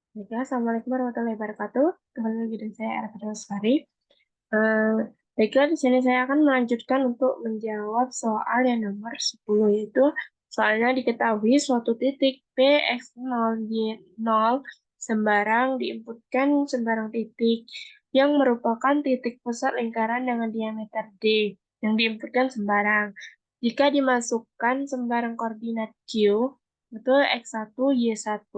Baiklah, Assalamualaikum warahmatullahi wabarakatuh. Kembali lagi dengan saya Arafat Sari. Baiklah, di sini saya akan melanjutkan untuk menjawab soal yang nomor 10, yaitu soalnya diketahui suatu titik P, X0, Y0 sembarang diinputkan sembarang titik yang merupakan titik pusat lingkaran dengan diameter D yang diinputkan sembarang. Jika dimasukkan sembarang koordinat Q, betul X1, Y1,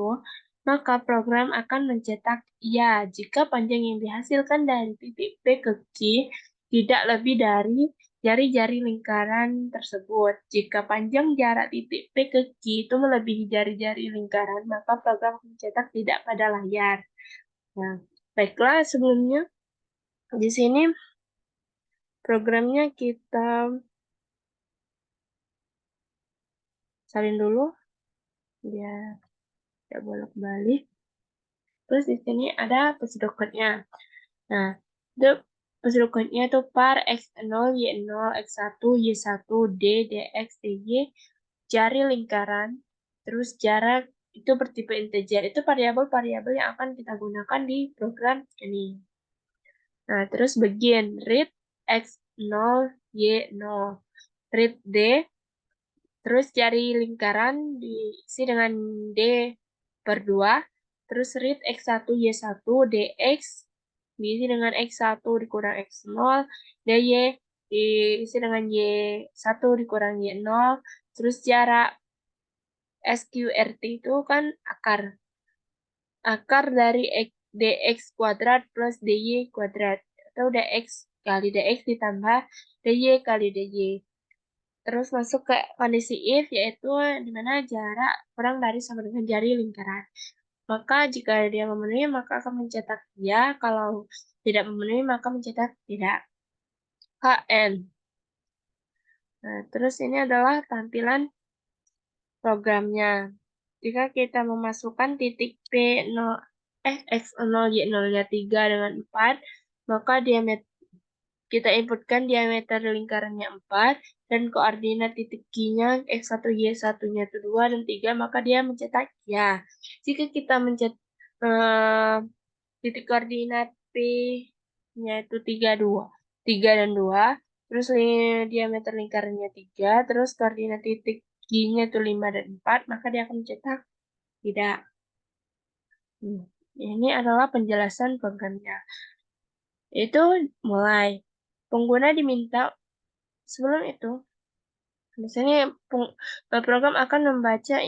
maka program akan mencetak ya jika panjang yang dihasilkan dari titik P ke Q tidak lebih dari jari-jari lingkaran tersebut. Jika panjang jarak titik P ke Q itu melebihi jari-jari lingkaran, maka program mencetak tidak pada layar. Nah, baiklah, sebelumnya di sini programnya kita salin dulu, biar tidak bolak-balik. Terus di sini ada prosedur code-nya. Nah, itu prosedur code-nya itu par X0, Y0, X1, Y1, D, DX, DY, jari lingkaran, terus jarak itu bertipe integer. Itu variabel-variabel yang akan kita gunakan di program ini. Nah, terus begin read X0, Y0, read D, terus jari lingkaran diisi dengan D per 2, terus read X1, Y1, DX diisi dengan X1 dikurang X0, DY diisi dengan Y1 dikurang Y0, terus jarak SQRT itu kan akar. Akar dari DX kuadrat plus DY kuadrat. Atau DX kali DX ditambah DY kali DY. Terus masuk ke kondisi if, yaitu di mana jarak kurang dari sama dengan jari lingkaran. Maka jika dia memenuhi, maka akan mencetak ya. Kalau tidak memenuhi, maka mencetak tidak. KN. Nah, terus ini adalah tampilan programnya. Jika kita memasukkan titik P0, X0, Y0-nya 3 dengan 4, maka kita inputkan diameter lingkarannya 4, dan koordinat titik Q-nya X1, Y1-nya itu 2 dan 3, maka dia mencetak ya. Jika kita titik koordinat P-nya itu 3 dan 2, terus diameter lingkarannya 3, terus koordinat titik Q-nya itu 5 dan 4, maka dia akan mencetak tidak. Ini adalah penjelasan programnya. Itu mulai. Pengguna diminta sebelum itu, misalnya program akan membaca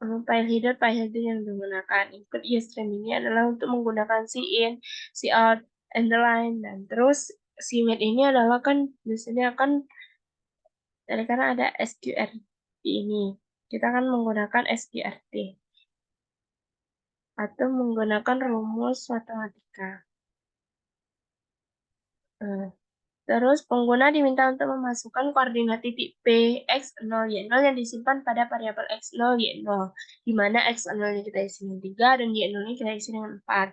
file header yang digunakan. Input stream ini adalah untuk menggunakan cin, cout, and the line, dan terus cmit ini adalah kan biasanya akan karena ada sqrt ini. Kita akan menggunakan sqrt atau menggunakan rumus matematika. Terus pengguna diminta untuk memasukkan koordinat titik P, X0, Y0 yang disimpan pada variabel X0, Y0, di mana X0-nya kita isi dengan 3 dan Y0-nya kita isi dengan 4.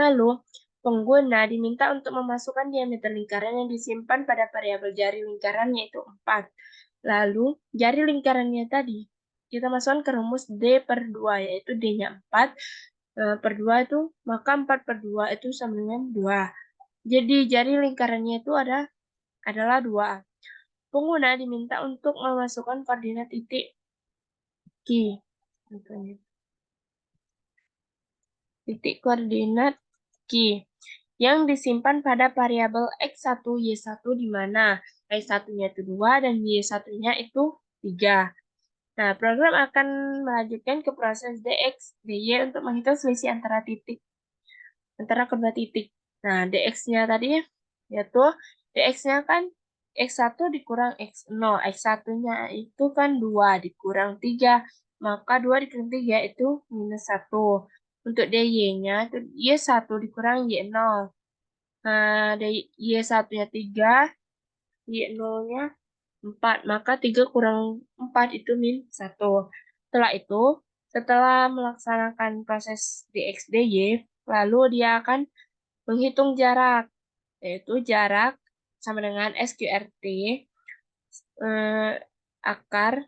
Lalu, pengguna diminta untuk memasukkan diameter lingkaran yang disimpan pada variabel jari lingkaran yaitu 4. Lalu, jari lingkarannya tadi kita masukkan ke rumus D per 2, yaitu D-nya 4 per 2 itu, maka 4 per 2 itu sama dengan 2. Jadi jari lingkarannya itu adalah 2. Pengguna diminta untuk memasukkan koordinat titik Q. Titik koordinat Q yang disimpan pada variabel X1, Y1 di mana X1-nya itu 2 dan Y1-nya itu 3. Nah, program akan melanjutkan ke proses DX, DY untuk menghitung selisih antara kedua titik. Nah, DX-nya tadi yaitu DX-nya kan X1 dikurang X0. X1-nya itu kan 2 dikurang 3. Maka 2 dikurang 3 itu minus 1. Untuk DY-nya itu Y1 dikurang Y0. Nah, Y1-nya 3, Y0-nya 4. Maka 3 kurang 4 itu min 1. Setelah itu, setelah melaksanakan proses DX, DY, lalu dia akan menghitung jarak, yaitu jarak sama dengan SQRT akar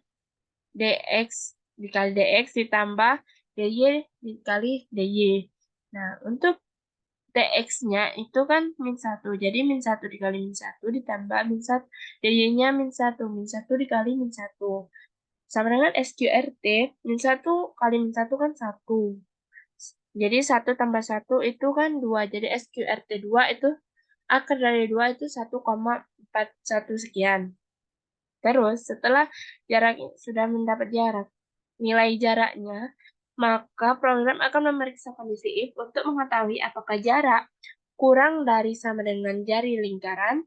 DX dikali DX ditambah DY dikali DY. Nah, untuk dx-nya itu kan min 1. Jadi min 1 dikali min 1 ditambah min 1. dy-nya min 1. Min 1 dikali min 1. Sama dengan SQRT, min 1 kali min 1 kan 1. Jadi 1 tambah 1 itu kan 2. Jadi SQRT 2 itu akar dari 2 itu 1,41 sekian. Terus setelah jarak sudah mendapat jarak, nilai jaraknya, maka program akan memeriksa kondisi if untuk mengetahui apakah jarak kurang dari sama dengan jari lingkaran.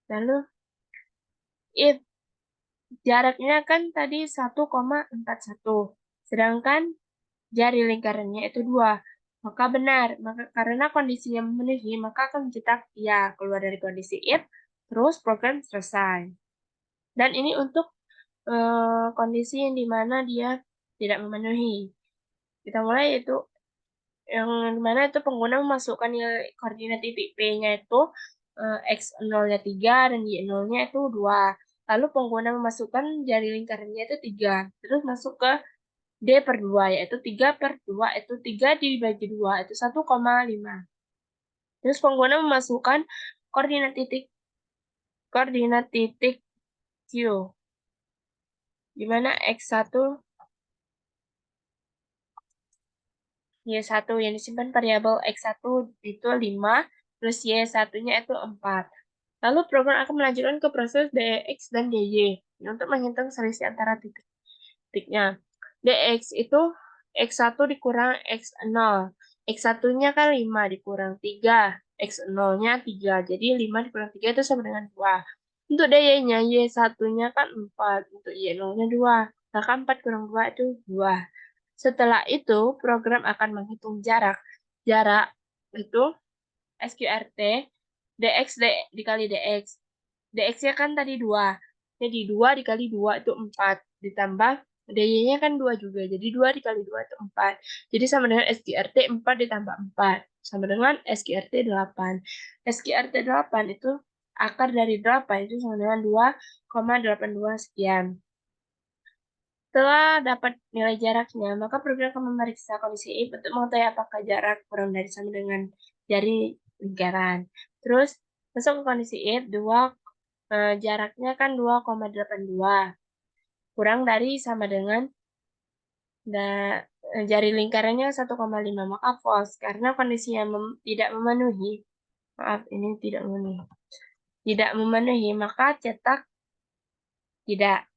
Lalu if jaraknya kan tadi 1,41, sedangkan jari lingkarannya itu 2. Maka benar, maka karena kondisinya memenuhi, maka akan mencetak ya keluar dari kondisi if, terus program selesai. Dan ini untuk kondisi yang dimana dia tidak memenuhi. Kita mulai itu yang dimana itu pengguna memasukkan nilai koordinat titik P-nya itu x0-nya 3 dan y0-nya itu 2. Lalu pengguna memasukkan jari lingkarannya itu 3. Terus masuk ke D per 2, yaitu 3 per 2, itu 3 dibagi 2, itu 1,5. Terus pengguna memasukkan koordinat titik Q, di mana x1, y1 yang disimpan variabel x1 itu 5, terus y1-nya itu 4. Lalu program akan melanjutkan ke proses dx dan dy untuk menghitung selisih antara titiknya. Dx itu x1 dikurang x0. X1-nya kan 5 dikurang 3. X0-nya 3. Jadi 5 dikurang 3 itu sama dengan 2. Untuk dy-nya, y1-nya kan 4. Untuk y0-nya 2. Maka 4 kurang 2 itu 2. Setelah itu, program akan menghitung jarak. Jarak itu SQRT, dx dikali dx. dx-nya kan tadi 2. Jadi 2 dikali 2 itu 4. Ditambah dy-nya kan 2 juga. Jadi 2 dikali 2 itu 4. Jadi sama dengan SQRT 4 ditambah 4. Sama dengan SQRT 8. SQRT 8 itu akar dari 8 itu sama dengan 2,82 sekian. Setelah dapat nilai jaraknya, maka program akan memeriksa kondisi if untuk mengetahui apakah jarak kurang dari sama dengan jari lingkaran. Terus masuk ke kondisi if, jaraknya kan 2,82. Kurang dari sama dengan jari lingkarannya 1,5, maka false. Karena kondisinya tidak memenuhi. Maaf, ini tidak memenuhi. Tidak memenuhi, maka cetak tidak.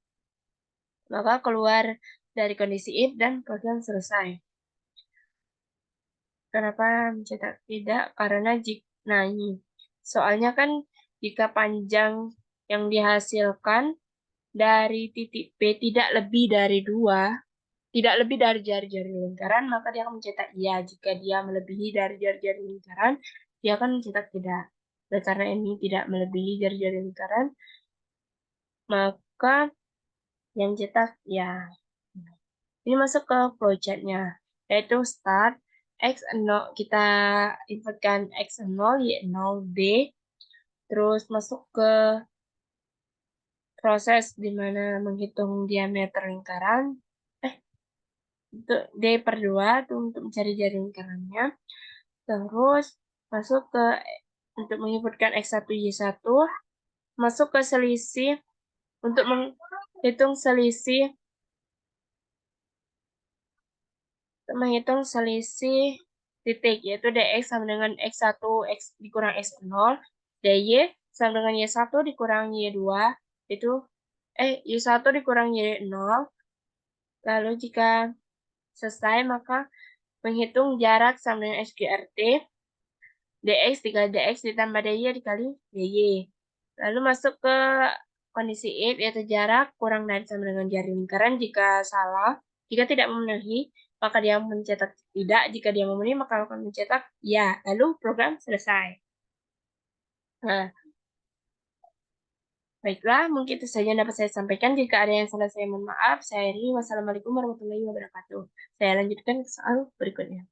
Maka keluar dari kondisi if dan program selesai. Kenapa mencetak tidak? Karena nah ini, soalnya kan jika panjang yang dihasilkan dari titik P tidak lebih dari 2, tidak lebih dari jari-jari lingkaran, maka dia akan mencetak iya. Jika dia melebihi dari jari-jari lingkaran, dia akan mencetak tidak. Dan karena ini tidak melebihi jari-jari lingkaran, maka yang cetak ya. Ini masuk ke flowchart-nya, yaitu start x0, kita inputkan x0, y0, d, terus masuk ke proses di mana menghitung diameter lingkaran, untuk d per 2 untuk mencari jari lingkarannya, terus masuk ke untuk menginputkan x1, y1, masuk ke selisih untuk menghitung selisih titik, yaitu dx sama dengan x1 x dikurang x0, dy sama dengan y1 dikurang y2, itu y1 dikurang y0. Lalu jika selesai, maka menghitung jarak sama dengan SQRT, dx dikali dx ditambah dy dikali dy. Lalu masuk ke kondisi if, yaitu jarak kurang dari sama dengan jari lingkaran. Jika salah, jika tidak memenuhi, maka dia mencetak tidak. Jika dia memenuhi, maka akan mencetak ya. Lalu program selesai. Nah, baiklah, mungkin itu saja yang dapat saya sampaikan. Jika ada yang salah, saya mohon maaf. Saya Ri. Wassalamualaikum warahmatullahi wabarakatuh. Saya lanjutkan ke soal berikutnya.